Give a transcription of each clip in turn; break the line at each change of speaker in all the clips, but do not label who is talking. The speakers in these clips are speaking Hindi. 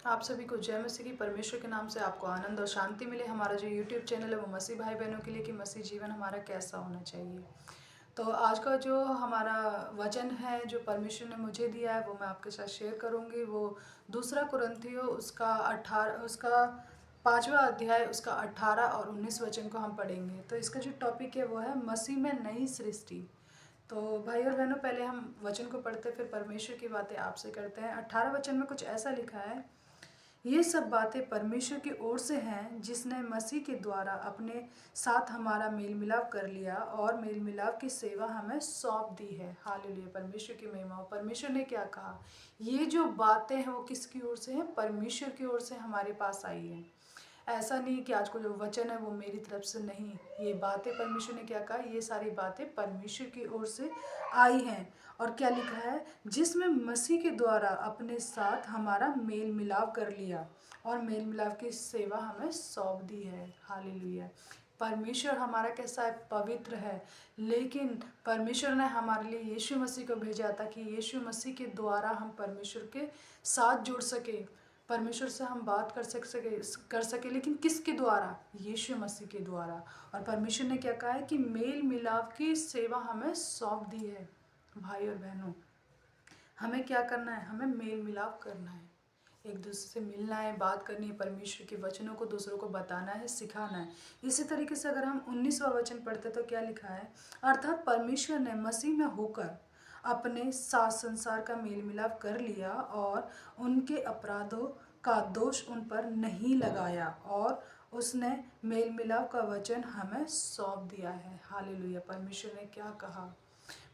आप सभी को जय मसीह की। परमेश्वर के नाम से आपको आनंद और शांति मिले। हमारा जो यूट्यूब चैनल है वो मसीह भाई बहनों के लिए कि मसीह जीवन हमारा कैसा होना चाहिए। तो आज का जो हमारा वचन है जो परमेश्वर ने मुझे दिया है वो मैं आपके साथ शेयर करूंगी। वो दूसरा कुरिन्थियों उसका 5वां अध्याय उसका 18 और 19 वचन को हम पढ़ेंगे। तो इसका जो टॉपिक है वो है मसीह में नई सृष्टि। तो भाई और बहनों, पहले हम वचन को पढ़ते फिर परमेश्वर की बातें आपसे करते हैं। 18 वचन में कुछ ऐसा लिखा है, ये सब बातें परमेश्वर की ओर से हैं जिसने मसीह के द्वारा अपने साथ हमारा मेल मिलाप कर लिया और मेल मिलाप की सेवा हमें सौंप दी है। हालेलुया, परमेश्वर की महिमा हो। परमेश्वर ने क्या कहा, ये जो बातें हैं वो किसकी ओर से हैं? परमेश्वर की ओर से हमारे पास आई है। ऐसा नहीं कि आज को जो वचन है वो मेरी तरफ से नहीं, ये बातें परमेश्वर ने क्या कहा, ये सारी बातें परमेश्वर की ओर से आई हैं। और क्या लिखा है, जिसमें मसीह के द्वारा अपने साथ हमारा मेल मिलाप कर लिया और मेल मिलाप की सेवा हमें सौंप दी है। हालेलुया। परमेश्वर हमारा कैसा है? पवित्र है। लेकिन परमेश्वर ने हमारे लिए यीशु मसीह को भेजा था कि यीशु मसीह के द्वारा हम परमेश्वर के साथ जुड़ सके, परमेश्वर से हम बात कर सके। लेकिन किसके द्वारा? यीशु मसीह के द्वारा। और परमेश्वर ने क्या कहा है कि मेल मिलाप की सेवा हमें सौंप दी है। भाई और बहनों, हमें क्या करना है? हमें मेल मिलाप करना है, एक दूसरे से मिलना है, बात करनी है, परमेश्वर के वचनों को दूसरों को बताना है, सिखाना है। इसी तरीके से अगर हम 19वां वचन पढ़ते तो क्या लिखा है, अर्थात परमेश्वर ने मसीह में होकर अपने साथ संसार का मेल मिलाप कर लिया और उनके अपराधों का दोष उन पर नहीं लगाया और उसने मेल मिलाप का वचन हमें सौंप दिया है। हालेलुया। परमेश्वर ने क्या कहा?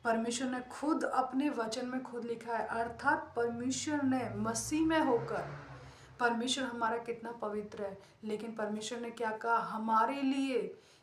परमेश्वर ने खुद अपने वचन में खुद लिखा है, अर्थात परमेश्वर ने मसीह में होकर, परमेश्वर हमारा कितना पवित्र है, लेकिन परमेश्वर ने क्या कहा हमारे लिए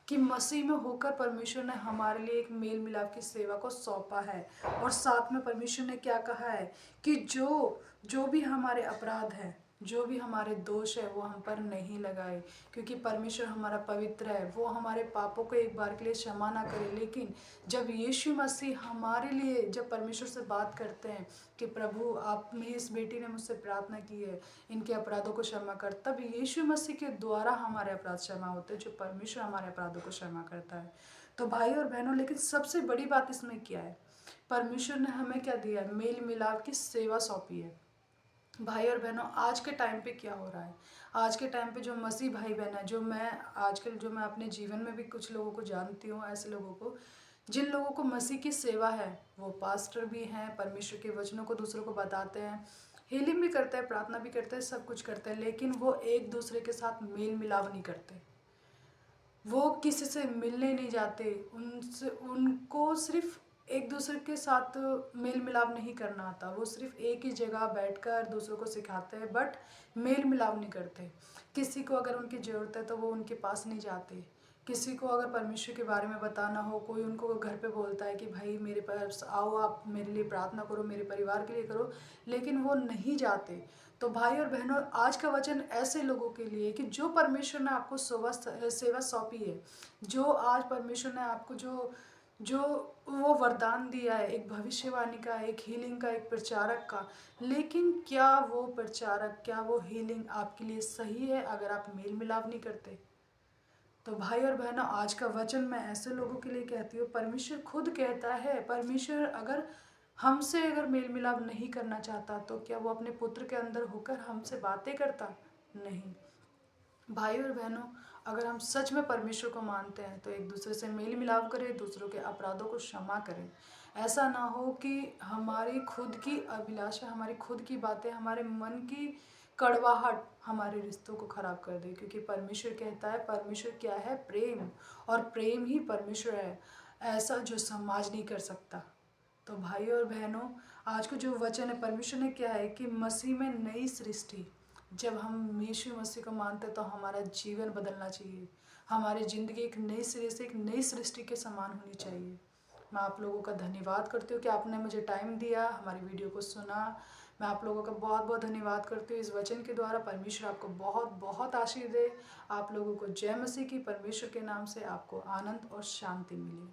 कि मसीह में होकर परमेश्वर ने हमारे लिए एक मेल मिलाप की सेवा को सौंपा है। और साथ में परमेश्वर ने क्या कहा है कि जो जो भी हमारे अपराध हैं, जो भी हमारे दोष है वो हम पर नहीं लगाए, क्योंकि परमेश्वर हमारा पवित्र है। वो हमारे पापों को एक बार के लिए क्षमा ना करे, लेकिन जब यीशु मसीह हमारे लिए, जब परमेश्वर से बात करते हैं कि प्रभु आप मेरी इस बेटी ने मुझसे प्रार्थना की है, इनके अपराधों को क्षमा कर, तब यीशु मसीह के द्वारा हमारे अपराध क्षमा होते हैं, जो परमेश्वर हमारे अपराधों को क्षमा करता है। तो भाई और बहनों, लेकिन सबसे बड़ी बात इसमें क्या है, परमेश्वर ने हमें क्या दिया है? मेल मिलाप की सेवा सौंपी है। भाई और बहनों, आज के टाइम पे क्या हो रहा है, आज के टाइम पे जो मसीह भाई बहन है, जो मैं अपने जीवन में भी कुछ लोगों को जानती हूँ, ऐसे लोगों को जिन लोगों को मसीह की सेवा है, वो पास्टर भी हैं, परमेश्वर के वचनों को दूसरों को बताते हैं, हीलिंग भी करते हैं, प्रार्थना भी करते हैं, सब कुछ करते हैं, लेकिन वो एक दूसरे के साथ मेल मिलाप नहीं करते। वो किसी से मिलने नहीं जाते, उनसे उनको सिर्फ एक दूसरे के साथ मेल मिलाप नहीं करना आता। वो सिर्फ एक ही जगह बैठकर दूसरों को सिखाते हैं, बट मेल मिलाप नहीं करते। किसी को अगर उनकी ज़रूरत है तो वो उनके पास नहीं जाते। किसी को अगर परमेश्वर के बारे में बताना हो, कोई उनको घर पे बोलता है कि भाई मेरे पास आओ, आप मेरे लिए प्रार्थना करो, मेरे परिवार के लिए करो, लेकिन वो नहीं जाते। तो भाई और बहनों, आज का वचन ऐसे लोगों के लिए कि जो परमेश्वर ने आपको सेवा सौंपी है, जो आज परमेश्वर ने आपको जो जो वो वरदान दिया है, एक भविष्यवाणी का, एक हीलिंग का, एक प्रचारक का, लेकिन क्या वो प्रचारक, क्या वो हीलिंग आपके लिए सही है अगर आप मेल मिलाप नहीं करते? तो भाई और बहनों, आज का वचन मैं ऐसे लोगों के लिए कहती हूँ, परमेश्वर खुद कहता है, परमेश्वर अगर हमसे अगर मेल मिलाप नहीं करना चाहता तो क्या वो अपने पुत्र के अंदर होकर हमसे बातें करता? नहीं। भाई और बहनों, अगर हम सच में परमेश्वर को मानते हैं तो एक दूसरे से मेल मिलाप करें, दूसरों के अपराधों को क्षमा करें। ऐसा ना हो कि हमारी खुद की अभिलाषा, हमारी खुद की बातें, हमारे मन की कड़वाहट हमारे रिश्तों को खराब कर दे, क्योंकि परमेश्वर कहता है, परमेश्वर क्या है? प्रेम। और प्रेम ही परमेश्वर है, ऐसा जो समाज नहीं कर सकता। तो भाई और बहनों, आज को जो वचन है, परमेश्वर ने क्या है कि मसीह में नई सृष्टि, जब हम यीशु मसीह को मानते हैं तो हमारा जीवन बदलना चाहिए, हमारी ज़िंदगी एक नई सिरे से एक नई सृष्टि के समान होनी चाहिए। मैं आप लोगों का धन्यवाद करती हूँ कि आपने मुझे टाइम दिया, हमारी वीडियो को सुना। मैं आप लोगों का बहुत बहुत धन्यवाद करती हूँ इस वचन के द्वारा। परमेश्वर आपको बहुत बहुत आशीष दे। आप लोगों को जय मसीह की। परमेश्वर के नाम से आपको आनंद और शांति मिले।